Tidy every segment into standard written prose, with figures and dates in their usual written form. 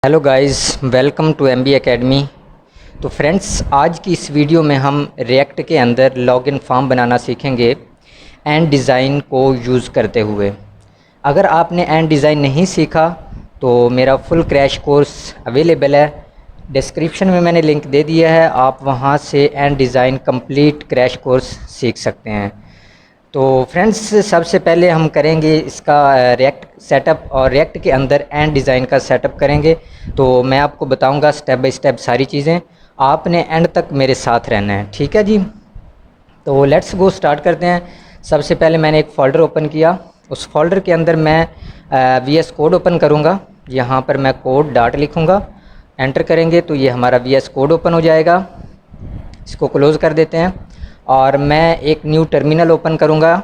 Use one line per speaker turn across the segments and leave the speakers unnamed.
Hello guys, welcome to MB Academy. तो friends, आज की इस वीडियो में हम रिएक्ट के अंदर लॉगिन फॉर्म बनाना सीखेंगे एंड डिज़ाइन को यूज़ करते हुए। अगर आपने एंड डिज़ाइन नहीं सीखा तो मेरा फुल क्रैश कोर्स अवेलेबल है। डिस्क्रिप्शन में मैंने लिंक दे दिया है, आप वहां से and design complete crash course सीख सकते हैं। तो फ्रेंड्स, सबसे पहले हम करेंगे इसका रिएक्ट सेटअप, और रिएक्ट के अंदर एंड डिज़ाइन का सेटअप करेंगे। तो मैं आपको बताऊंगा स्टेप बाय स्टेप सारी चीज़ें, आपने एंड तक मेरे साथ रहना है, ठीक है जी। तो लेट्स गो, स्टार्ट करते हैं। सबसे पहले मैंने एक फ़ोल्डर ओपन किया, उस फोल्डर के अंदर मैं VS कोड ओपन करूँगा। यहाँ पर मैं कोड डाट लिखूँगा, एंटर करेंगे तो ये हमारा VS कोड ओपन हो जाएगा। इसको क्लोज़ कर देते हैं और मैं एक न्यू टर्मिनल ओपन करूँगा।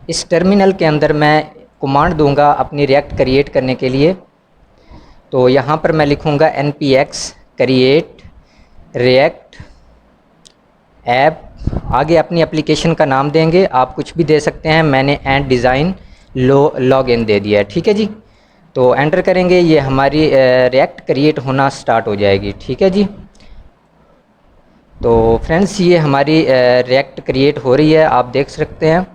इस टर्मिनल के अंदर मैं कमांड दूंगा अपनी रिएक्ट क्रिएट करने के लिए। तो यहाँ पर मैं लिखूँगा npx क्रिएट रिएक्ट ऐप। आगे अपनी एप्लीकेशन का नाम देंगे, आप कुछ भी दे सकते हैं। मैंने एंड डिज़ाइन लॉगिन दे दिया है, ठीक है जी। तो एंटर करेंगे, ये हमारी रिएक्ट क्रिएट होना स्टार्ट हो जाएगी, ठीक है जी। तो फ्रेंड्स, ये हमारी रिएक्ट क्रिएट हो रही है, आप देख सकते हैं।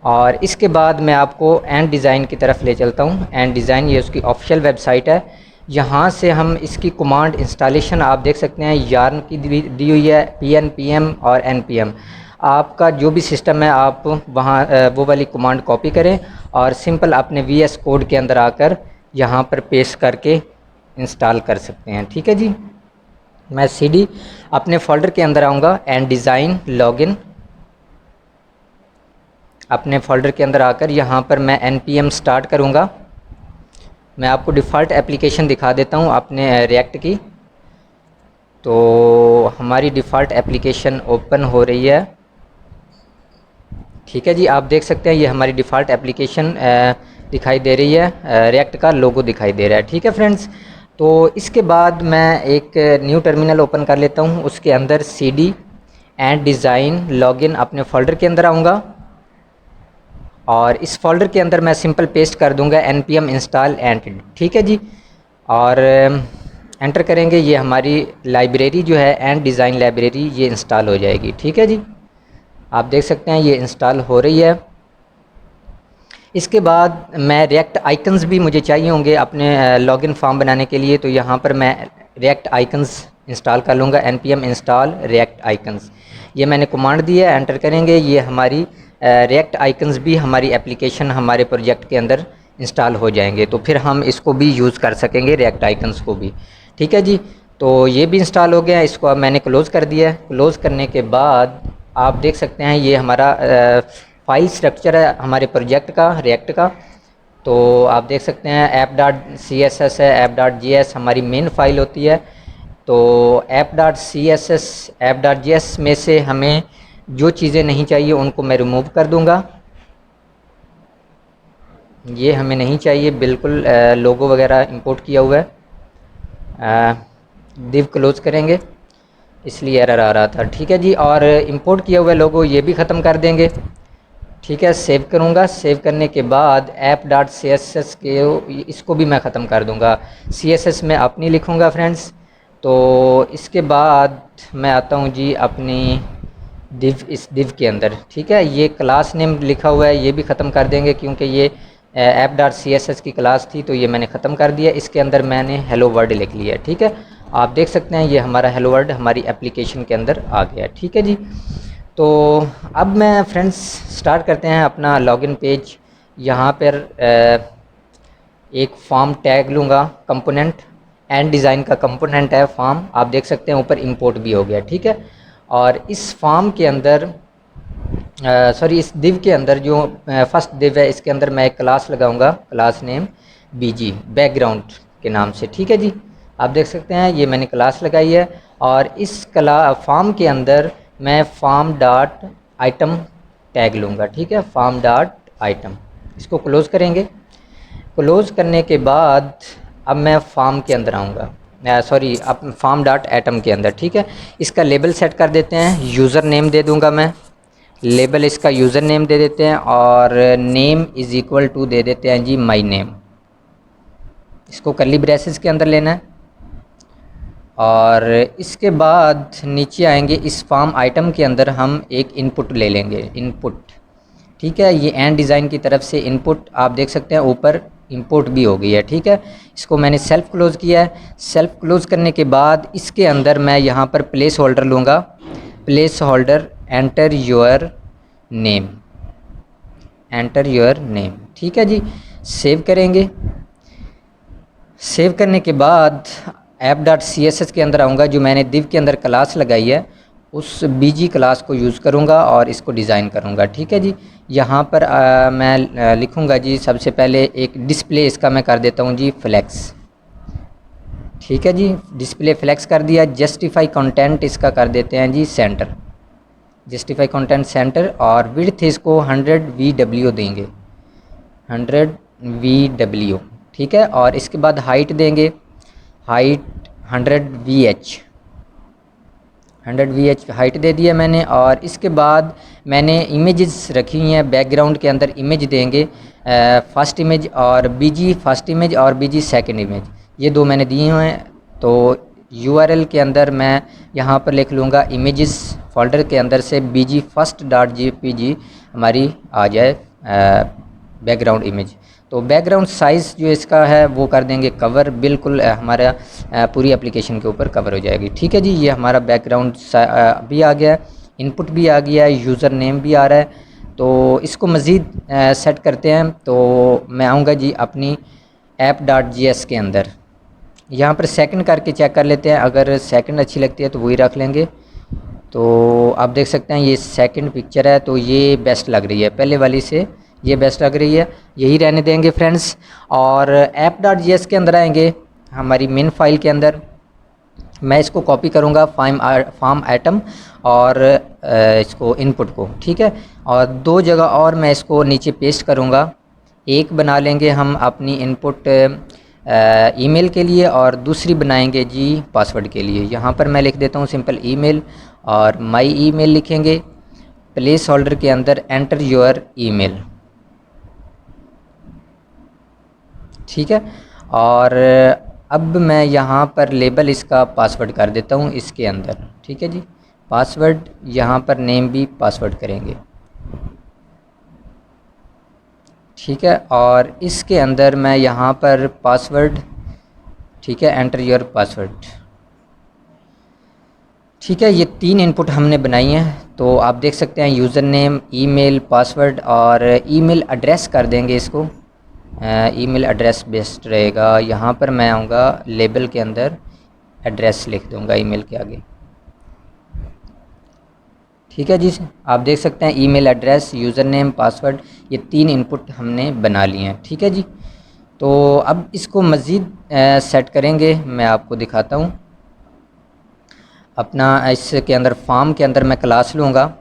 और इसके बाद मैं आपको एंड डिज़ाइन की तरफ ले चलता हूँ। एंड डिज़ाइन ये उसकी ऑफिशियल वेबसाइट है, यहाँ से हम इसकी कमांड इंस्टॉलेशन आप देख सकते हैं। यार्न की दी हुई है, pn pm और npm। आपका जो भी सिस्टम है आप वहाँ वो वाली कमांड कॉपी करें और सिंपल अपने VS कोड के अंदर आकर यहाँ पर पेस्ट करके इंस्टॉल कर सकते हैं, ठीक है जी। मैं CD अपने फोल्डर के अंदर आऊँगा, एंड डिज़ाइन लॉगिन। अपने फोल्डर के अंदर आकर यहाँ पर मैं npm स्टार्ट करूँगा। मैं आपको डिफ़ॉल्ट एप्लीकेशन दिखा देता हूँ अपने रिएक्ट की। तो हमारी डिफ़ॉल्ट एप्लीकेशन ओपन हो रही है, ठीक है जी। आप देख सकते हैं ये हमारी डिफ़ॉल्ट एप्लीकेशन दिखाई दे रही है, रिएक्ट का लोगो दिखाई दे रहा है, ठीक है फ्रेंड्स। तो इसके बाद मैं एक न्यू टर्मिनल ओपन कर लेता हूँ, उसके अंदर CD एंड डिज़ाइन लॉगिन अपने फोल्डर के अंदर आऊँगा और इस फोल्डर के अंदर मैं सिंपल पेस्ट कर दूंगा npm इंस्टॉल एंड, ठीक है जी। और एंटर करेंगे, ये हमारी लाइब्रेरी जो है एंड डिज़ाइन लाइब्रेरी ये इंस्टॉल हो जाएगी, ठीक है जी। आप देख सकते हैं ये इंस्टॉल हो रही है। इसके बाद मैं रिएक्ट आइकन्स भी मुझे चाहिए होंगे अपने लॉगिन फॉर्म बनाने के लिए। तो यहाँ पर मैं रिएक्ट आइकन्स इंस्टॉल कर लूँगा, npm इंस्टॉल रिएक्ट आइकन्स। ये मैंने कमांड दी है, एंटर करेंगे। ये हमारी रिएक्ट आइकन्स भी हमारी एप्लीकेशन हमारे प्रोजेक्ट के अंदर इंस्टॉल हो जाएंगे, तो फिर हम इसको भी यूज़ कर सकेंगे, रिएक्ट आइकन्स को भी, ठीक है जी। तो ये भी इंस्टॉल हो गया, इसको अब मैंने क्लोज़ कर दिया है। क्लोज़ करने के बाद आप देख सकते हैं ये हमारा फाइल स्ट्रक्चर है हमारे प्रोजेक्ट का, रिएक्ट का। तो आप देख सकते हैं app.css है, app.js हमारी मेन फाइल होती है। तो app.css app.js में से हमें जो चीज़ें नहीं चाहिए उनको मैं रिमूव कर दूंगा। ये हमें नहीं चाहिए बिल्कुल, लोगो वगैरह इंपोर्ट किया हुआ है। दिव क्लोज करेंगे, इसलिए एरर आ रहा था, ठीक है जी। और इंपोर्ट किया हुआ लोगो ये भी ख़त्म कर देंगे, ठीक है। सेव करूँगा, सेव करने के बाद app.css के इसको भी मैं ख़त्म कर दूँगा। CSS में अपनी लिखूँगा फ्रेंड्स। तो इसके बाद मैं आता हूँ जी अपनी दिव, इस दिव के अंदर, ठीक है। ये क्लास नेम लिखा हुआ है, ये भी ख़त्म कर देंगे क्योंकि ये app.css की क्लास थी, तो ये मैंने ख़त्म कर दिया। इसके अंदर मैंने हेलो वर्ल्ड लिख लिया, ठीक है। आप देख सकते हैं ये हमारा हेलो वर्ल्ड हमारी एप्लीकेशन के अंदर आ गया, ठीक है जी। तो अब मैं फ्रेंड्स स्टार्ट करते हैं अपना लॉगिन पेज। यहाँ पर एक फॉर्म टैग लूँगा, कंपोनेंट एंड डिज़ाइन का कंपोनेंट है फॉर्म, आप देख सकते हैं ऊपर इंपोर्ट भी हो गया, ठीक है। और इस फॉर्म के अंदर इस दिव के अंदर जो फर्स्ट दिव है, इसके अंदर मैं एक क्लास लगाऊंगा, क्लास नेम BG बैकग्राउंड के नाम से, ठीक है जी। आप देख सकते हैं ये मैंने क्लास लगाई है। और इस फॉर्म के अंदर मैं फॉर्म डॉट आइटम टैग लूँगा, ठीक है, फॉर्म डॉट आइटम। इसको क्लोज़ करेंगे। क्लोज़ करने के बाद अब मैं फॉर्म के अंदर आऊँगा, अब फॉर्म डॉट आइटम के अंदर, ठीक है। इसका लेबल सेट कर देते हैं, यूज़र नेम दे दूँगा मैं, लेबल इसका यूज़र नेम दे देते हैं और नेम इज़ इक्वल टू दे देते हैं जी माई नेम, इसको कर्ली ब्रेसेस के अंदर लेना है। और इसके बाद नीचे आएंगे, इस फॉर्म आइटम के अंदर हम एक इनपुट ले लेंगे, इनपुट। ठीक है, ये एंड डिज़ाइन की तरफ से इनपुट आप देख सकते हैं, ऊपर इंपोर्ट भी हो गई है। ठीक है, इसको मैंने सेल्फ क्लोज़ किया है। सेल्फ क्लोज़ करने के बाद इसके अंदर मैं यहाँ पर प्लेस होल्डर लूँगा। Place holder, enter your name, enter your name. ठीक है जी, सेव करेंगे। सेव करने के बाद app.css के अंदर आऊँगा, जो मैंने div के अंदर क्लास लगाई है उस bg क्लास को यूज़ करूँगा और इसको डिज़ाइन करूँगा। ठीक है जी, यहाँ पर मैं लिखूँगा जी, सबसे पहले एक डिस्प्ले इसका मैं कर देता हूँ जी फ्लेक्स। ठीक है जी, डिस्प्ले फ्लेक्स कर दिया। जस्टिफाई कंटेंट इसका कर देते हैं जी सेंटर, जस्टिफाई कंटेंट सेंटर। और विड्थ इसको 100 VW देंगे, 100 VW। ठीक है, और इसके बाद हाइट देंगे, हाइट 100 VH, 100 VH हाइट दे दिया मैंने। और इसके बाद मैंने इमेजेस रखी हुई हैं, बैकग्राउंड के अंदर इमेज देंगे, फर्स्ट इमेज और BG फर्स्ट इमेज और BG सेकंड इमेज, ये दो मैंने दिए हुए हैं। तो URL के अंदर मैं यहाँ पर लिख लूँगा इमेजेस फोल्डर के अंदर से BG first.jpg हमारी आ जाए बैकग्राउंड इमेज। तो बैकग्राउंड साइज़ जो इसका है वो कर देंगे कवर, बिल्कुल हमारा पूरी एप्लीकेशन के ऊपर कवर हो जाएगी। ठीक है जी, ये हमारा बैकग्राउंड भी आ गया है, इनपुट भी आ गया है, यूज़र नेम भी आ रहा है। तो इसको मज़ीद सेट करते हैं। तो मैं आऊँगा जी अपनी app.js के अंदर, यहाँ पर सेकंड करके चेक कर लेते हैं, अगर सेकंड अच्छी लगती है तो वही रख लेंगे। तो आप देख सकते हैं ये सेकंड पिक्चर है, तो ये बेस्ट लग रही है, पहले वाली से ये बेस्ट लग रही है, यही रहने देंगे फ्रेंड्स। और app.js के अंदर आएंगे, हमारी मेन फाइल के अंदर मैं इसको कॉपी करूँगा फॉर्म आइटम और इसको इनपुट को। ठीक है, और दो जगह और मैं इसको नीचे पेस्ट करूँगा। एक बना लेंगे हम अपनी इनपुट ईमेल के लिए और दूसरी बनाएंगे जी पासवर्ड के लिए। यहाँ पर मैं लिख देता हूँ सिंपल ईमेल और माई ईमेल लिखेंगे। प्लेस होल्डर के अंदर एंटर योर ईमेल। ठीक है, और अब मैं यहाँ पर लेबल इसका पासवर्ड कर देता हूँ इसके अंदर। ठीक है जी, पासवर्ड यहाँ पर नेम भी पासवर्ड करेंगे। ठीक है, और इसके अंदर मैं यहाँ पर पासवर्ड, ठीक है, एंटर योर पासवर्ड। ठीक है, ये तीन इनपुट हमने बनाई हैं। तो आप देख सकते हैं यूज़र नेम, ईमेल, पासवर्ड और ईमेल एड्रेस कर देंगे इसको। ईमेल एड्रेस बेस्ट रहेगा। यहाँ पर मैं आऊँगा लेबल के अंदर एड्रेस लिख दूँगा ईमेल के आगे। ठीक है जी, आप देख सकते हैं email address, user name, password, ये तीन इनपुट हमने बना लिए हैं। ठीक है जी, तो अब इसको मज़ीद सेट करेंगे, मैं आपको दिखाता हूँ। अपना इसके अंदर फॉर्म के अंदर मैं क्लास लूँगा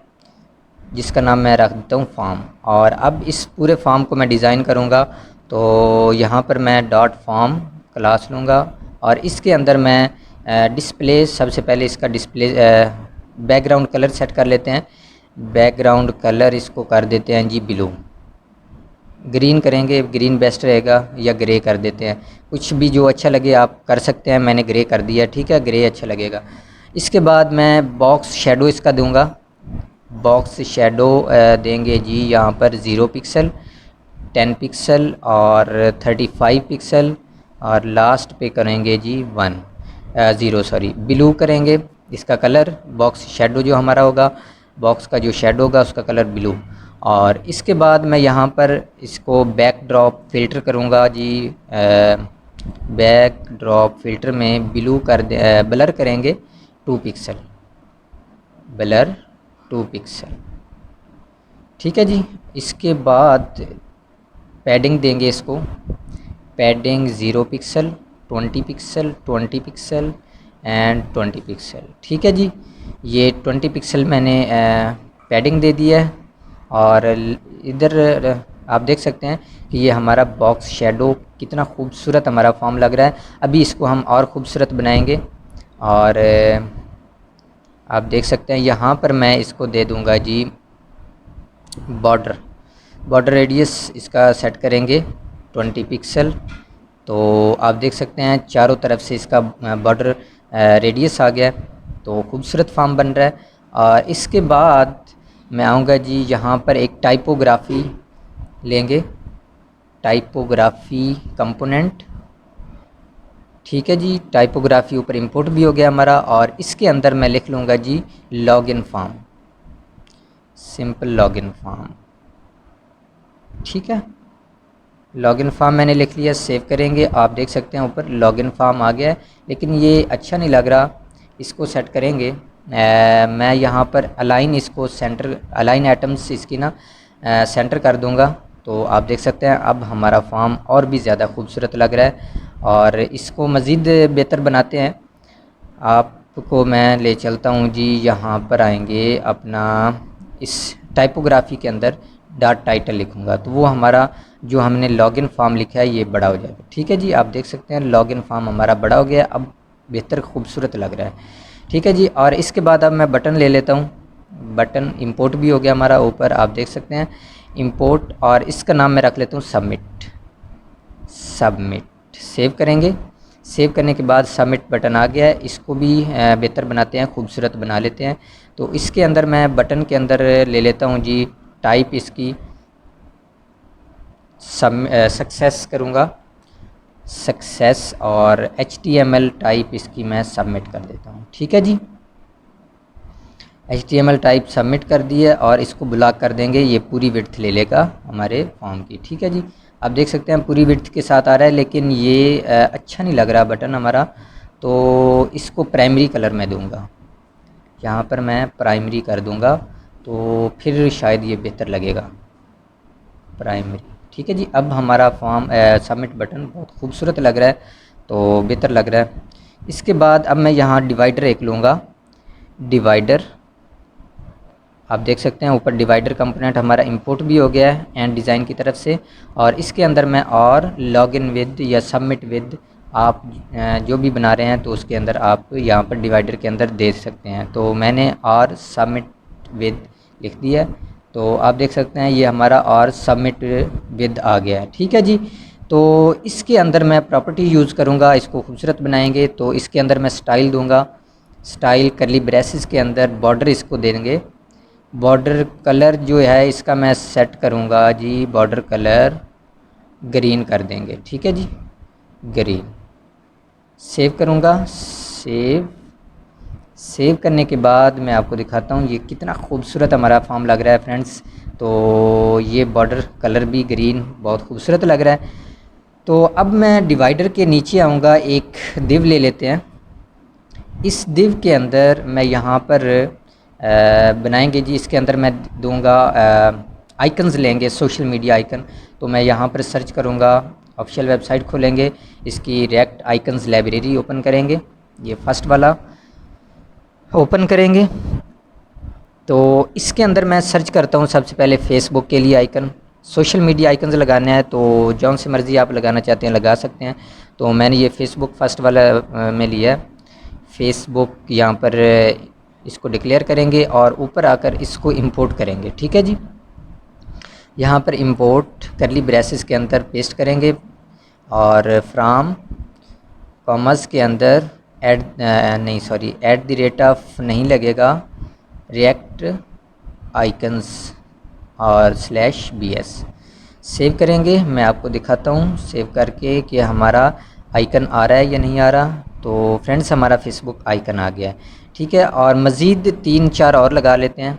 जिसका नाम मैं रख देता हूँ फॉर्म। और अब इस पूरे फॉर्म को मैं डिज़ाइन करूँगा। तो यहाँ पर मैं डॉट फॉर्म क्लास लूँगा और इसके अंदर मैं डिस्प्ले, सबसे पहले इसका डिस्प्ले बैकग्राउंड कलर सेट कर लेते हैं। बैकग्राउंड कलर इसको कर देते हैं जी ब्लू, ग्रीन करेंगे, ग्रीन बेस्ट रहेगा, या ग्रे कर देते हैं, कुछ भी जो अच्छा लगे आप कर सकते हैं। मैंने ग्रे कर दिया। ठीक है, ग्रे अच्छा लगेगा। इसके बाद मैं बॉक्स शेडो इसका दूंगा। बॉक्स शेडो देंगे जी यहाँ पर 0 पिक्सल, 10 पिक्सल और 35 पिक्सल और लास्ट पे करेंगे जी 0 ब्लू करेंगे इसका कलर। बॉक्स शेडो जो हमारा होगा, बॉक्स का जो शेडो होगा उसका कलर ब्लू। और इसके बाद मैं यहाँ पर इसको बैक ड्रॉप फ़िल्टर करूँगा जी। बैक ड्रॉप फ़िल्टर में ब्लू कर दे, ब्लर करेंगे 2 पिक्सल, ब्लर 2 पिक्सल। ठीक है जी, इसके बाद पैडिंग देंगे इसको, padding 0 pixel, 20 pixel, 20 pixel and 20 pixel. ठीक है जी, ये 20 पिक्सल मैंने पैडिंग दे दिया है। और इधर आप देख सकते हैं कि ये हमारा बॉक्स शेडो कितना खूबसूरत हमारा फॉर्म लग रहा है। अभी इसको हम और ख़ूबसूरत बनाएंगे। और आप देख सकते हैं यहाँ पर मैं इसको दे दूँगा जी बॉर्डर रेडियस इसका सेट करेंगे 20 पिक्सल। तो आप देख सकते हैं चारों तरफ से इसका बॉर्डर रेडियस आ गया, तो खूबसूरत फॉर्म बन रहा है। और इसके बाद मैं आऊँगा जी यहाँ पर एक टाइपोग्राफी लेंगे, टाइपोग्राफी कंपोनेंट। ठीक है जी, टाइपोग्राफी ऊपर इंपोर्ट भी हो गया हमारा। और इसके अंदर मैं लिख लूँगा जी login form, simple login form. ठीक है, लॉगिन फॉर्म मैंने लिख लिया, सेव करेंगे। आप देख सकते हैं ऊपर लॉगिन फॉर्म आ गया है, लेकिन ये अच्छा नहीं लग रहा, इसको सेट करेंगे। मैं यहाँ पर अलाइन, इसको सेंटर, अलाइन एटम्स इसकी ना सेंटर कर दूँगा। तो आप देख सकते हैं अब हमारा फॉर्म और भी ज़्यादा खूबसूरत लग रहा है। और इसको मज़ीद बेहतर बनाते हैं, आपको मैं ले चलता हूँ जी। यहाँ पर आएंगे अपना, इस टाइपोग्राफी के अंदर डॉट टाइटल लिखूँगा, तो वो हमारा जो हमने लॉगिन फॉर्म लिखा है ये बड़ा हो जाएगा। ठीक है जी, आप देख सकते हैं लॉगिन फॉर्म हमारा बड़ा हो गया, अब बेहतर खूबसूरत लग रहा है। ठीक है जी, और इसके बाद अब मैं बटन ले लेता हूँ। बटन इंपोर्ट भी हो गया हमारा ऊपर, आप देख सकते हैं इंपोर्ट। और इसका नाम मैं रख लेता हूँ सबमिट, सबमिट। सेव करेंगे, सेव करने के बाद सबमिट बटन आ गया है। इसको भी बेहतर बनाते हैं, खूबसूरत बना लेते हैं। तो इसके अंदर मैं बटन के अंदर ले लेता हूँ जी टाइप, इसकी सक्सेस करूँगा, सक्सेस। और HTML टाइप इसकी मैं सबमिट कर देता हूँ। ठीक है जी, HTML टाइप सबमिट कर दिए और इसको ब्लॉक कर देंगे, ये पूरी विड्थ ले लेगा हमारे फॉर्म की। ठीक है जी, आप देख सकते हैं पूरी विड्थ के साथ आ रहा है, लेकिन ये अच्छा नहीं लग रहा बटन हमारा, तो इसको प्राइमरी कलर में दूंगा। यहाँ पर मैं प्राइमरी कर दूंगा, तो फिर शायद ये बेहतर लगेगा, प्राइमरी। ठीक है जी, अब हमारा फॉर्म सबमिट बटन बहुत खूबसूरत लग रहा है, तो बेहतर लग रहा है। इसके बाद अब मैं यहाँ डिवाइडर एक लूँगा, डिवाइडर। आप देख सकते हैं ऊपर डिवाइडर कंपोनेंट हमारा इंपोर्ट भी हो गया है एंड डिज़ाइन की तरफ से। और इसके अंदर मैं और लॉगिन विद या सबमिट विद, आप जो भी बना रहे हैं तो उसके अंदर आप यहाँ पर डिवाइडर के अंदर दे सकते हैं। तो मैंने और सबमिट विद लिख दिया, तो आप देख सकते हैं ये हमारा और सबमिट विद आ गया है। ठीक है जी, तो इसके अंदर मैं प्रॉपर्टी यूज़ करूँगा, इसको खूबसूरत बनाएंगे। तो इसके अंदर मैं स्टाइल दूँगा, स्टाइल करली ब्रेसेस के अंदर बॉर्डर इसको देंगे। बॉर्डर कलर जो है इसका मैं सेट करूँगा जी, बॉर्डर कलर ग्रीन कर देंगे। ठीक है जी, ग्रीन। सेव करूँगा, सेव। सेव करने के बाद मैं आपको दिखाता हूँ ये कितना खूबसूरत हमारा फॉर्म लग रहा है फ्रेंड्स। तो ये बॉर्डर कलर भी ग्रीन बहुत खूबसूरत लग रहा है। तो अब मैं डिवाइडर के नीचे आऊँगा, एक दिव ले लेते हैं। इस दिव के अंदर मैं यहाँ पर बनाएंगे जी, इसके अंदर मैं दूंगा आइकन्स लेंगे, सोशल मीडिया आइकन। तो मैं यहाँ पर सर्च करूँगा, ऑफिशियल वेबसाइट खोलेंगे, इसकी रिएक्ट आइकन्स लाइब्रेरी ओपन करेंगे, ये फर्स्ट वाला ओपन करेंगे। तो इसके अंदर मैं सर्च करता हूँ सबसे पहले फेसबुक के लिए आइकन, सोशल मीडिया आइकन्स लगाने हैं तो जौन सी मर्ज़ी आप लगाना चाहते हैं लगा सकते हैं। तो मैंने ये फेसबुक फर्स्ट वाला में लिया है, फेसबुक। यहाँ पर इसको डिक्लेयर करेंगे और ऊपर आकर इसको इंपोर्ट करेंगे। ठीक है जी, यहाँ पर इंपोर्ट करली ब्रेसेस के अंदर पेस्ट करेंगे और फ्राम कॉमर्स के अंदर एट द रेट ऑफ नहीं लगेगा, रिएक्ट आइकन्स और /bs। सेव करेंगे, मैं आपको दिखाता हूँ सेव करके कि हमारा आइकन आ रहा है या नहीं आ रहा। तो फ्रेंड्स हमारा फेसबुक आइकन आ गया है। ठीक है, और मज़ीद 3-4 और लगा लेते हैं।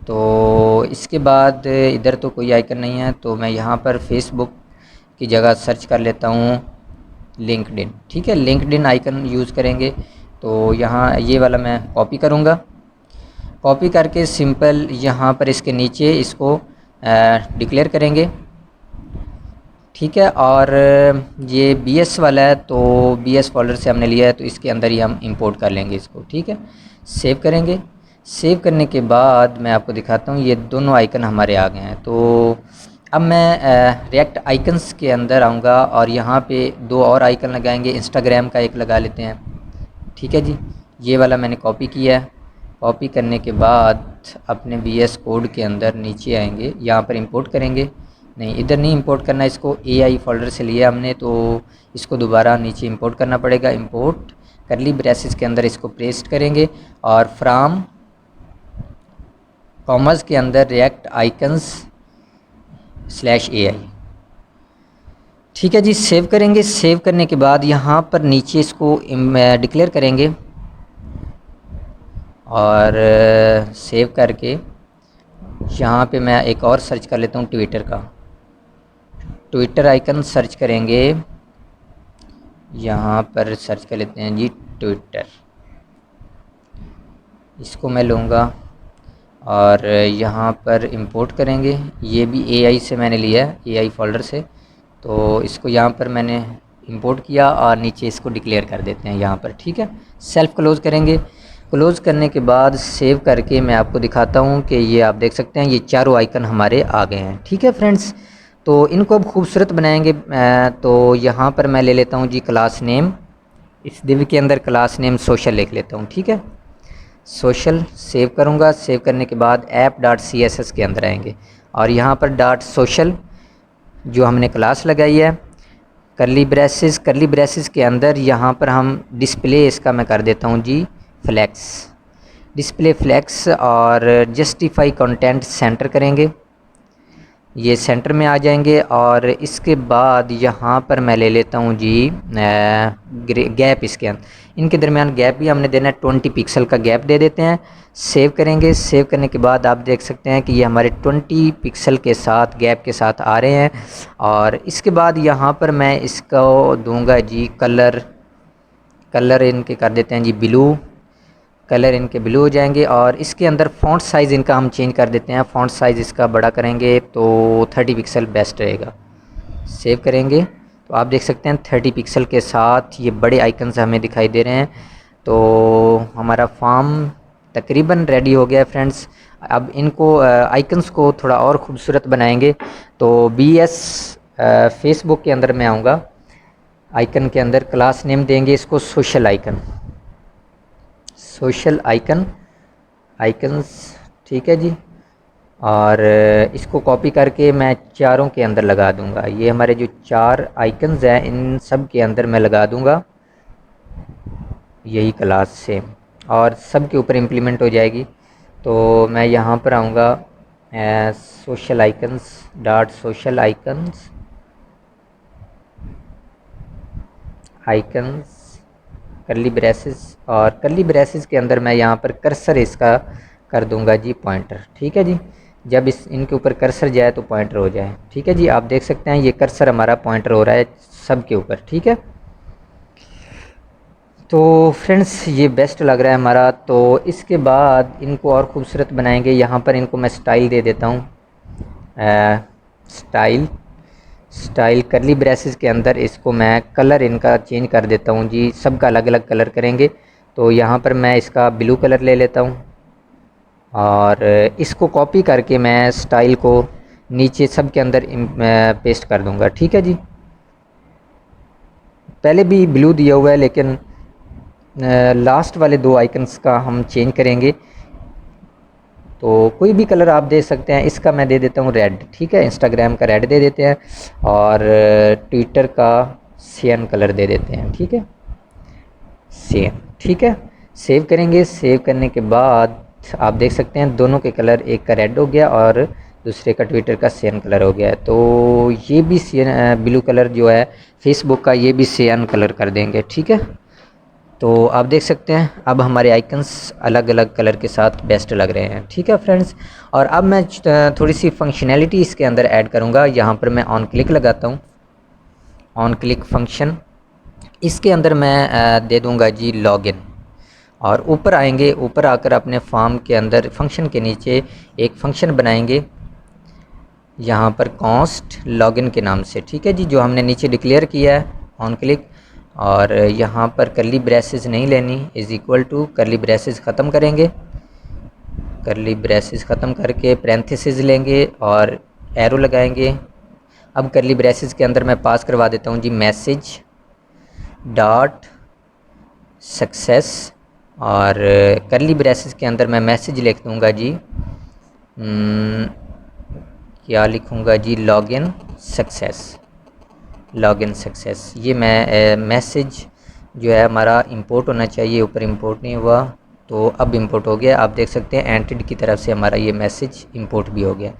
तो इसके बाद इधर तो कोई आइकन नहीं है, तो मैं यहाँ पर फेसबुक की जगह सर्च कर लेता हूँ लिंक्डइन। ठीक है, लिंक्डइन आइकन यूज़ करेंगे। तो यहाँ ये वाला मैं कॉपी करूँगा, कॉपी करके सिंपल यहाँ पर इसके नीचे इसको डिक्लेयर करेंगे। ठीक है, और ये BS वाला है, तो BS फोल्डर से हमने लिया है, तो इसके अंदर ही हम इंपोर्ट कर लेंगे इसको। ठीक है, सेव करेंगे। सेव करने के बाद मैं आपको दिखाता हूँ ये दोनों आइकन हमारे आ गए हैं। तो अब मैं रिएक्ट आइकन्स के अंदर आऊँगा और यहाँ पे 2 और आइकन लगाएंगे, इंस्टाग्राम का एक लगा लेते हैं। ठीक है जी, ये वाला मैंने कॉपी किया है। कॉपी करने के बाद अपने BS कोड के अंदर नीचे आएंगे, यहाँ पर इंपोर्ट करेंगे। नहीं, इधर नहीं इंपोर्ट करना, इसको AI फोल्डर से लिया हमने, तो इसको दोबारा नीचे इंपोर्ट करना पड़ेगा। इंपोर्ट करली ब्रेसेस के अंदर इसको पेस्ट करेंगे और फ्रॉम कॉमर्स के अंदर रिएक्ट आइकन्स /AI। ठीक है जी, सेव करेंगे। सेव करने के बाद यहाँ पर नीचे इसको डिक्लेयर करेंगे और सेव करके यहाँ पे मैं एक और सर्च कर लेता हूँ ट्विटर का। ट्विटर आइकन सर्च करेंगे, यहाँ पर सर्च कर लेते हैं जी ट्विटर। इसको मैं लूँगा और यहाँ पर इंपोर्ट करेंगे। ये भी AI से मैंने लिया है, AI फोल्डर से, तो इसको यहाँ पर मैंने इंपोर्ट किया और नीचे इसको डिक्लेयर कर देते हैं यहाँ पर। ठीक है, सेल्फ क्लोज़ करेंगे। क्लोज़ करने के बाद सेव करके मैं आपको दिखाता हूँ कि ये आप देख सकते हैं ये चारों आइकन हमारे आ गए हैं। ठीक है फ्रेंड्स, तो इनको अब खूबसूरत बनाएंगे। तो यहाँ पर मैं ले लेता हूँ जी क्लास नेम। इस दिव के अंदर क्लास नेम सोशल लिख लेता हूँ। ठीक है, सोशल सेव करूँगा। सेव करने के बाद app.css के अंदर आएंगे और यहाँ पर डॉट सोशल जो हमने क्लास लगाई है, करली ब्रेसेस के अंदर यहाँ पर हम डिस्प्ले इसका मैं कर देता हूँ जी फ्लैक्स, डिस्प्ले फ्लैक्स, और जस्टिफाई कंटेंट सेंटर करेंगे, ये सेंटर में आ जाएंगे। और इसके बाद यहाँ पर मैं ले लेता हूँ जी गैप, इसके अंदर इनके दरमियान गैप भी हमने देना है, 20 पिक्सल का गैप दे देते हैं। सेव करेंगे। सेव करने के बाद आप देख सकते हैं कि ये हमारे 20 पिक्सल के साथ गैप के साथ आ रहे हैं। और इसके बाद यहाँ पर मैं इसको दूंगा जी कलर इनके कर देते हैं जी ब्लू, कलर इनके ब्लू हो जाएंगे। और इसके अंदर फ़ॉन्ट साइज़ इनका हम चेंज कर देते हैं, फ़ॉन्ट साइज़ इसका बड़ा करेंगे तो 30 पिक्सल बेस्ट रहेगा। सेव करेंगे तो आप देख सकते हैं 30 पिक्सल के साथ ये बड़े आइकन्स हमें दिखाई दे रहे हैं। तो हमारा फॉर्म तकरीबन रेडी हो गया है फ्रेंड्स। अब इनको आइकन्स को थोड़ा और ख़ूबसूरत बनाएंगे। तो BS फेसबुक के अंदर मैं आऊँगा, आइकन के अंदर क्लास नेम देंगे इसको सोशल आइकन्स। ठीक है जी, और इसको कॉपी करके मैं चारों के अंदर लगा दूंगा। ये हमारे जो 4 आइकन्स हैं इन सब के अंदर मैं लगा दूंगा यही क्लास से, और सब के ऊपर इम्प्लीमेंट हो जाएगी। तो मैं यहाँ पर आऊँगा सोशल आइकन्स करली ब्रेसेस, और करली ब्रेसेस के अंदर मैं यहाँ पर कर्सर इसका कर दूंगा जी पॉइंटर। ठीक है जी, जब इनके ऊपर कर्सर जाए तो पॉइंटर हो जाए। ठीक है जी, आप देख सकते हैं ये कर्सर हमारा पॉइंटर हो रहा है सब के ऊपर। ठीक है, तो फ्रेंड्स ये बेस्ट लग रहा है हमारा। तो इसके बाद इनको और ख़ूबसूरत बनाएंगे। यहाँ पर इनको मैं स्टाइल दे देता हूँ, स्टाइल करली ब्रेसेस के अंदर इसको मैं कलर इनका चेंज कर देता हूँ जी, सबका अलग अलग कलर करेंगे। तो यहाँ पर मैं इसका ब्लू कलर ले लेता हूँ और इसको कॉपी करके मैं स्टाइल को नीचे सब के अंदर पेस्ट कर दूँगा। ठीक है जी, पहले भी ब्लू दिया हुआ है लेकिन लास्ट वाले 2 आइकन्स का हम चेंज करेंगे। तो कोई भी कलर आप दे सकते हैं, इसका मैं दे देता हूँ रेड। ठीक है, इंस्टाग्राम का रेड दे देते हैं और ट्विटर का सियान कलर दे देते हैं। ठीक है, सियान। ठीक है, सेव करेंगे। सेव करने के बाद आप देख सकते हैं दोनों के कलर, एक का रेड हो गया और दूसरे का ट्विटर का सियान कलर हो गया है। तो ये भी सियान ब्लू कलर जो है फेसबुक का, ये भी सियान कलर कर देंगे। ठीक है, तो आप देख सकते हैं अब हमारे आइकन्स अलग अलग कलर के साथ बेस्ट लग रहे हैं। ठीक है फ्रेंड्स, और अब मैं थोड़ी सी फंक्शनैलिटी इसके अंदर ऐड करूँगा। यहाँ पर मैं ऑन क्लिक लगाता हूँ, ऑन क्लिक फंक्शन, इसके अंदर मैं दे दूँगा जी लॉगिन। और ऊपर आएंगे, ऊपर आकर अपने फॉर्म के अंदर फंक्शन के नीचे एक फंक्शन बनाएंगे यहाँ पर कॉन्स्ट लॉगिन के नाम से। ठीक है जी, जो हमने नीचे डिक्लेयर किया है। ऑन क्लिक, और यहाँ पर करली ब्रेसेस नहीं लेनी, is equal to curly braces ख़त्म करेंगे, करली ब्रेसेस ख़त्म करके पैरेंथेसिस लेंगे और एरो लगाएंगे। अब करली ब्रेसेस के अंदर मैं पास करवा देता हूँ जी मैसेज डॉट सक्सेस, और करली ब्रेसेस के अंदर मैं मैसेज लिख दूँगा जी क्या लिखूँगा जी, लॉगिन सक्सेस। ये मैं मैसेज जो है हमारा इंपोर्ट होना चाहिए, ऊपर इंपोर्ट नहीं हुआ तो अब इंपोर्ट हो गया। आप देख सकते हैं एंटिड की तरफ से हमारा ये मैसेज इंपोर्ट भी हो गया।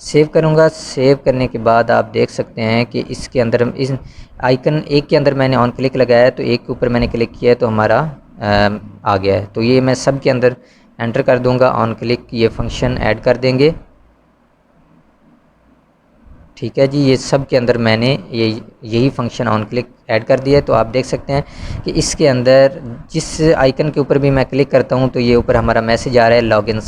सेव करूँगा। सेव करने के बाद आप देख सकते हैं कि इसके अंदर इस आइकन एक के अंदर मैंने ऑन क्लिक लगाया तो एक के ऊपर मैंने क्लिक किया तो हमारा आ गया है। तो ये मैं सब के अंदर एंटर कर दूंगा, ऑन क्लिक ये फंक्शन ऐड कर देंगे। ठीक है जी, ये सब के अंदर मैंने यही फंक्शन ऑन क्लिक ऐड कर दिया है। तो आप देख सकते हैं कि इसके अंदर जिस आइकन के ऊपर भी मैं क्लिक करता हूं तो ये ऊपर हमारा मैसेज आ रहा है लॉगिन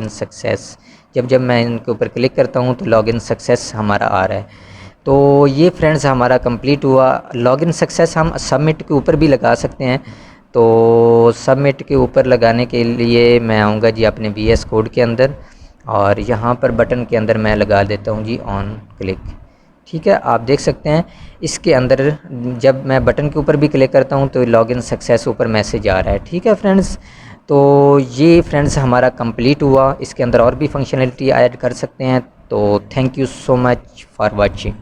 सक्सेस। जब मैं इनके ऊपर क्लिक करता हूं तो लॉगिन सक्सेस हमारा आ रहा है। तो ये फ्रेंड्स हमारा कंप्लीट हुआ। लॉगिन सक्सेस हम सबमिट के ऊपर भी लगा सकते हैं। तो सबमिट के ऊपर लगाने के लिए मैं आऊँगा जी अपने VS कोड के अंदर और यहाँ पर बटन के अंदर मैं लगा देता हूँ जी ऑन क्लिक। ठीक है, आप देख सकते हैं इसके अंदर जब मैं बटन के ऊपर भी क्लिक करता हूँ तो लॉगिन सक्सेस ऊपर मैसेज आ रहा है। ठीक है फ्रेंड्स, तो ये फ्रेंड्स हमारा कंप्लीट हुआ। इसके अंदर और भी फंक्शनलिटी ऐड कर सकते हैं। तो thank you so much for watching.